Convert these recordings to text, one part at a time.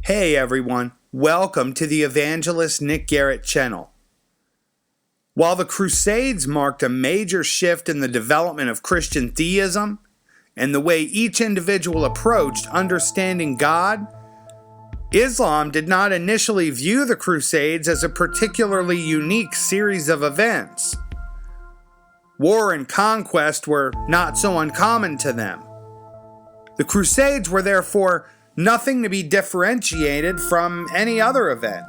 Hey everyone, welcome to the Evangelist Nick Garrett channel. While the Crusades marked a major shift in the development of Christian theism and the way each individual approached understanding God, Islam did not initially view the Crusades as a particularly unique series of events. War and conquest were not so uncommon to them. The Crusades were therefore nothing to be differentiated from any other event.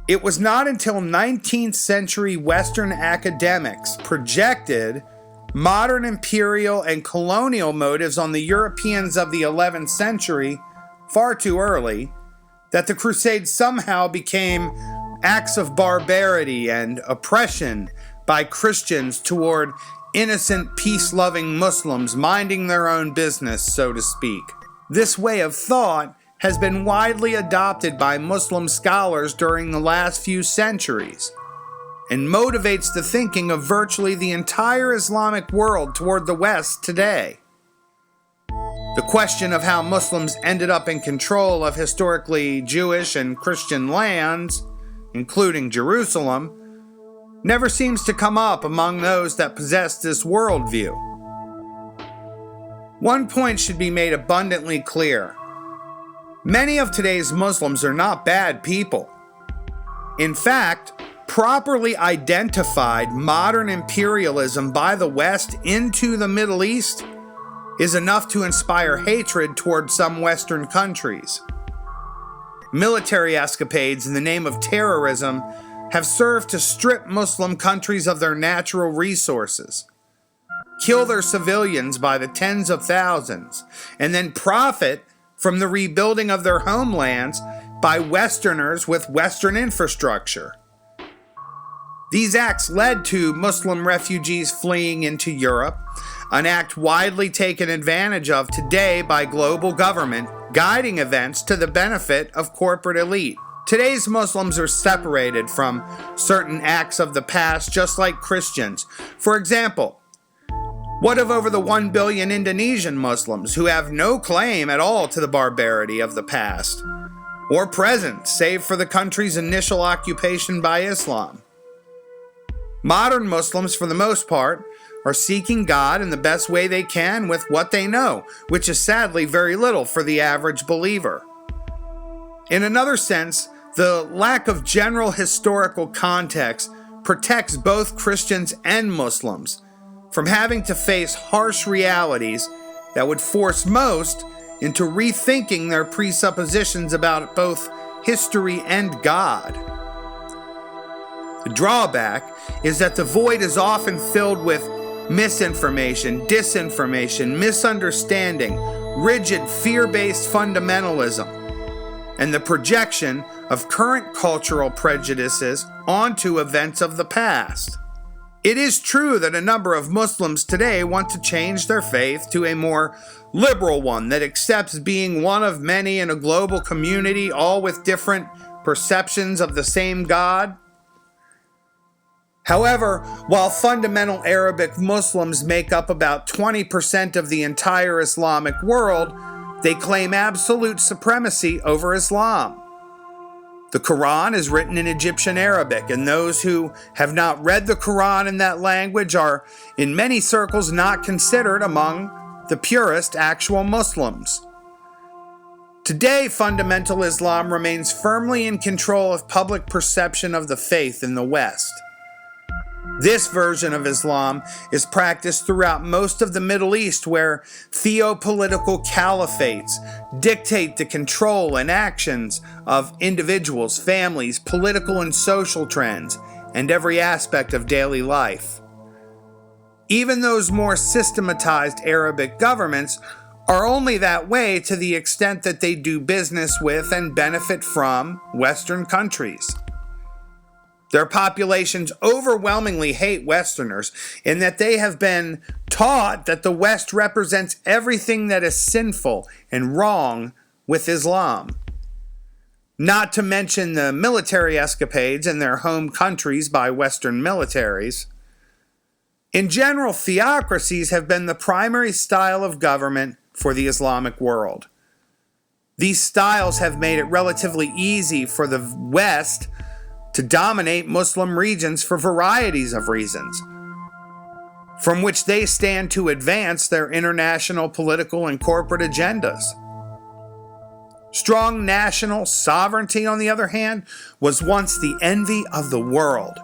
It was not until 19th century Western academics projected modern imperial and colonial motives on the Europeans of the 11th century far too early that the Crusades somehow became acts of barbarity and oppression by Christians toward innocent, peace-loving Muslims minding their own business, so to speak. This way of thought has been widely adopted by Muslim scholars during the last few centuries and motivates the thinking of virtually the entire Islamic world toward the West today. The question of how Muslims ended up in control of historically Jewish and Christian lands, including Jerusalem, never seems to come up among those that possess this worldview. One point should be made abundantly clear. Many of today's Muslims are not bad people. In fact, properly identified modern imperialism by the West into the Middle East is enough to inspire hatred toward some Western countries. Military escapades in the name of terrorism have served to strip Muslim countries of their natural resources, kill their civilians by the tens of thousands, and then profit from the rebuilding of their homelands by Westerners with Western infrastructure. These acts led to Muslim refugees fleeing into Europe, an act widely taken advantage of today by global government, guiding events to the benefit of corporate elite. Today's Muslims are separated from certain acts of the past just like Christians. For example, what of over the 1 billion Indonesian Muslims who have no claim at all to the barbarity of the past or present, save for the country's initial occupation by Islam? Modern Muslims, for the most part, are seeking God in the best way they can with what they know, which is sadly very little for the average believer. In another sense, the lack of general historical context protects both Christians and Muslims from having to face harsh realities that would force most into rethinking their presuppositions about both history and God. The drawback is that the void is often filled with misinformation, disinformation, misunderstanding, rigid fear-based fundamentalism, and the projection of current cultural prejudices onto events of the past. It is true that a number of Muslims today want to change their faith to a more liberal one that accepts being one of many in a global community, all with different perceptions of the same God. However, while fundamental Arabic Muslims make up about 20% of the entire Islamic world, they claim absolute supremacy over Islam. The Quran is written in Egyptian Arabic, and those who have not read the Quran in that language are, in many circles, not considered among the purest actual Muslims. Today, fundamental Islam remains firmly in control of public perception of the faith in the West. This version of Islam is practiced throughout most of the Middle East, where theopolitical caliphates dictate the control and actions of individuals, families, political and social trends, and every aspect of daily life. Even those more systematized Arabic governments are only that way to the extent that they do business with and benefit from Western countries. Their populations overwhelmingly hate Westerners in that they have been taught that the West represents everything that is sinful and wrong with Islam. Not to mention the military escapades in their home countries by Western militaries. In general, theocracies have been the primary style of government for the Islamic world. These styles have made it relatively easy for the West to dominate Muslim regions for varieties of reasons, from which they stand to advance their international political and corporate agendas. Strong national sovereignty, on the other hand, was once the envy of the world.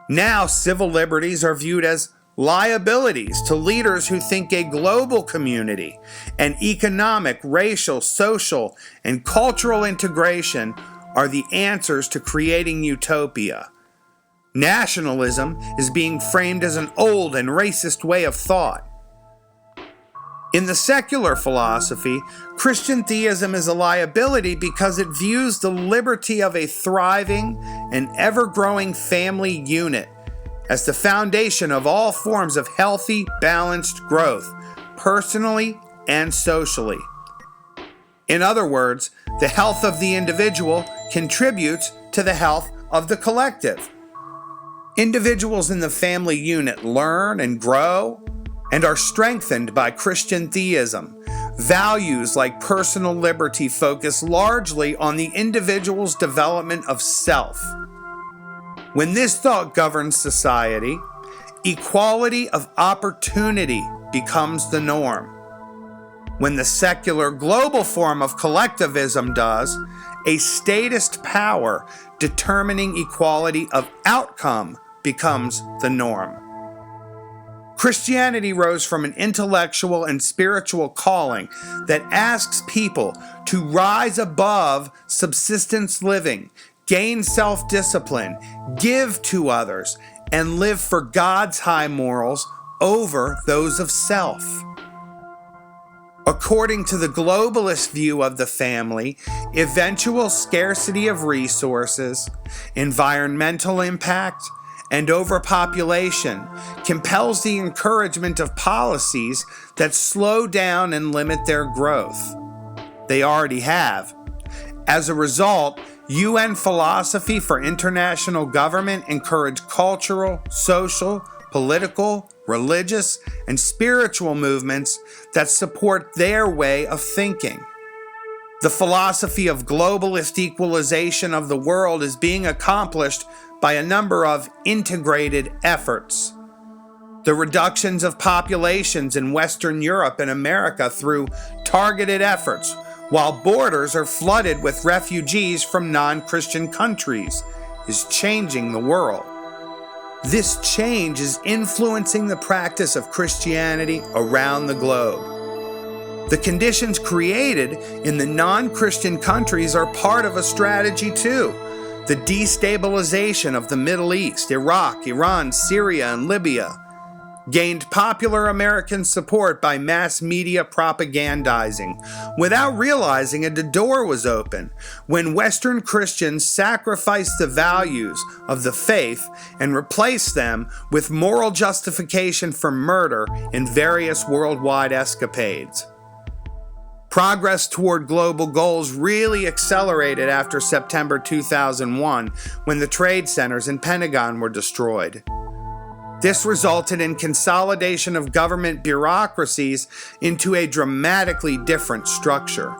Now civil liberties are viewed as liabilities to leaders who think a global community and economic, racial, social, and cultural integration are the answers to creating utopia. Nationalism is being framed as an old and racist way of thought. In the secular philosophy, Christian theism is a liability because it views the liberty of a thriving and ever-growing family unit as the foundation of all forms of healthy, balanced growth, personally and socially. In other words, the health of the individual contributes to the health of the collective. Individuals in the family unit learn and grow and are strengthened by Christian theism. Values like personal liberty focus largely on the individual's development of self. When this thought governs society, equality of opportunity becomes the norm. When the secular global form of collectivism does, a statist power determining equality of outcome becomes the norm. Christianity rose from an intellectual and spiritual calling that asks people to rise above subsistence living, gain self-discipline, give to others, and live for God's high morals over those of self. According to the globalist view of the family, eventual scarcity of resources, environmental impact, and overpopulation compels the encouragement of policies that slow down and limit their growth. They already have. As a result, UN philosophy for international government encouraged cultural, social, political, religious, and spiritual movements that support their way of thinking. The philosophy of globalist equalization of the world is being accomplished by a number of integrated efforts. The reductions of populations in Western Europe and America through targeted efforts, while borders are flooded with refugees from non-Christian countries, is changing the world. This change is influencing the practice of Christianity around the globe. The conditions created in the non-Christian countries are part of a strategy too. The destabilization of the Middle East, Iraq, Iran, Syria, and Libya gained popular American support by mass media propagandizing without realizing a door was open when Western Christians sacrificed the values of the faith and replaced them with moral justification for murder in various worldwide escapades. Progress toward global goals really accelerated after September 2001 when the trade centers and Pentagon were destroyed. This resulted in consolidation of government bureaucracies into a dramatically different structure.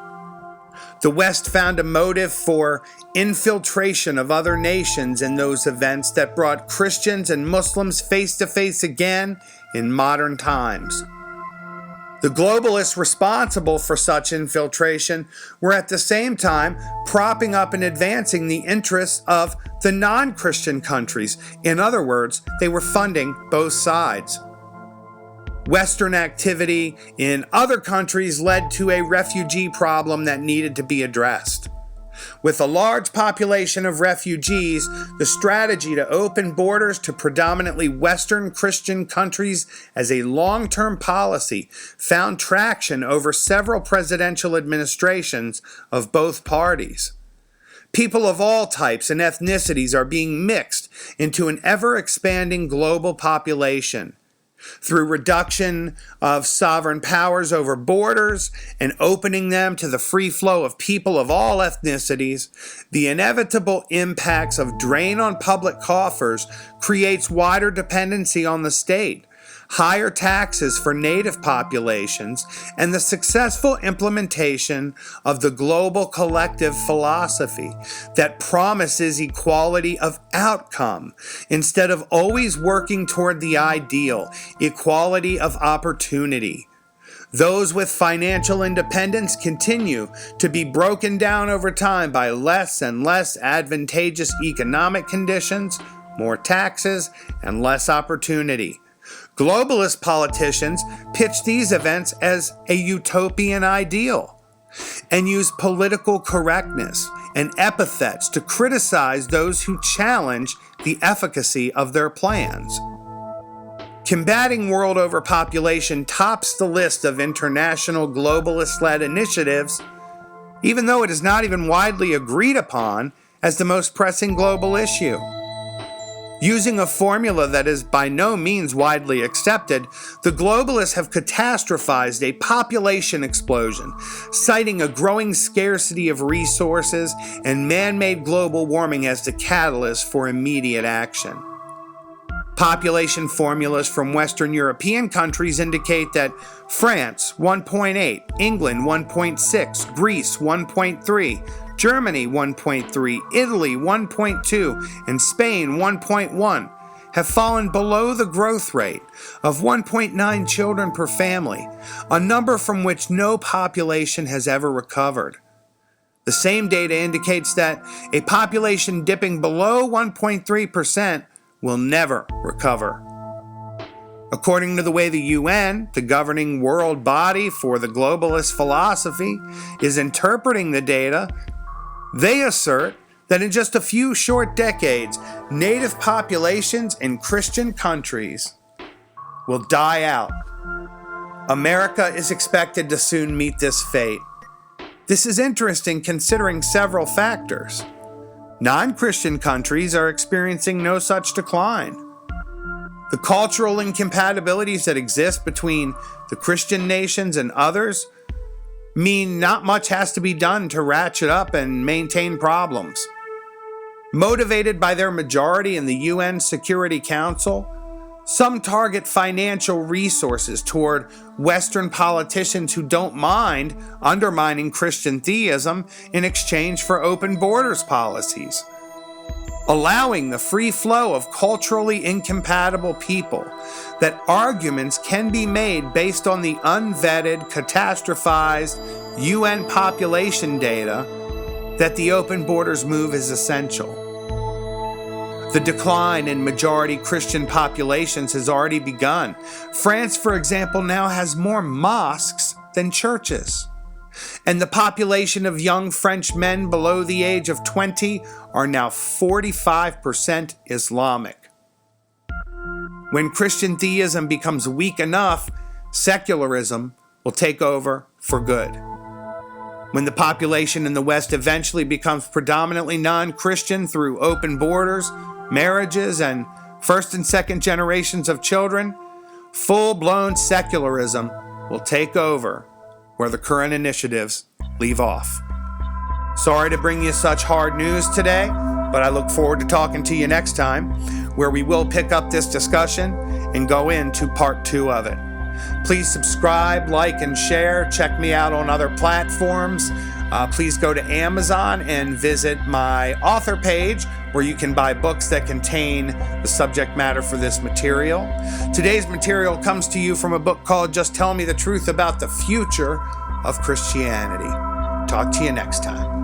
The West found a motive for infiltration of other nations in those events that brought Christians and Muslims face to face again in modern times. The globalists responsible for such infiltration were at the same time propping up and advancing the interests of the non-Christian countries. In other words, they were funding both sides. Western activity in other countries led to a refugee problem that needed to be addressed. With a large population of refugees, the strategy to open borders to predominantly Western Christian countries as a long-term policy found traction over several presidential administrations of both parties. People of all types and ethnicities are being mixed into an ever-expanding global population. Through reduction of sovereign powers over borders and opening them to the free flow of people of all ethnicities, the inevitable impacts of drain on public coffers creates wider dependency on the state, higher taxes for native populations, and the successful implementation of the global collective philosophy that promises equality of outcome instead of always working toward the ideal, equality of opportunity. Those with financial independence continue to be broken down over time by less and less advantageous economic conditions, more taxes, and less opportunity. Globalist politicians pitch these events as a utopian ideal and use political correctness and epithets to criticize those who challenge the efficacy of their plans. Combating world overpopulation tops the list of international globalist-led initiatives, even though it is not even widely agreed upon as the most pressing global issue. Using a formula that is by no means widely accepted, the globalists have catastrophized a population explosion, citing a growing scarcity of resources and man-made global warming as the catalyst for immediate action. Population formulas from Western European countries indicate that France 1.8, England 1.6, Greece 1.3, Germany 1.3, Italy 1.2, and Spain 1.1 have fallen below the growth rate of 1.9 children per family, a number from which no population has ever recovered. The same data indicates that a population dipping below 1.3% will never recover. According to the way the UN, the governing world body for the globalist philosophy, is interpreting the data, they assert that in just a few short decades, native populations in Christian countries will die out. America is expected to soon meet this fate. This is interesting considering several factors. Non-Christian countries are experiencing no such decline. The cultural incompatibilities that exist between the Christian nations and others mean not much has to be done to ratchet up and maintain problems. Motivated by their majority in the UN Security Council, some target financial resources toward Western politicians who don't mind undermining Christian theism in exchange for open borders policies. Allowing the free flow of culturally incompatible people, that arguments can be made based on the unvetted, catastrophized UN population data that the open borders move is essential. The decline in majority Christian populations has already begun. France, for example, now has more mosques than churches. And the population of young French men below the age of 20 are now 45% Islamic. When Christian theism becomes weak enough, secularism will take over for good. When the population in the West eventually becomes predominantly non-Christian through open borders, marriages, and first and second generations of children, full-blown secularism will take over where the current initiatives leave off. Sorry to bring you such hard news today, but I look forward to talking to you next time, where we will pick up this discussion and go into part 2 of it. Please subscribe, like, and share. Check me out on other platforms. Please go to Amazon and visit my author page, where you can buy books that contain the subject matter for this material. Today's material comes to you from a book called Just Tell Me the Truth About the Future of Christianity. Talk to you next time.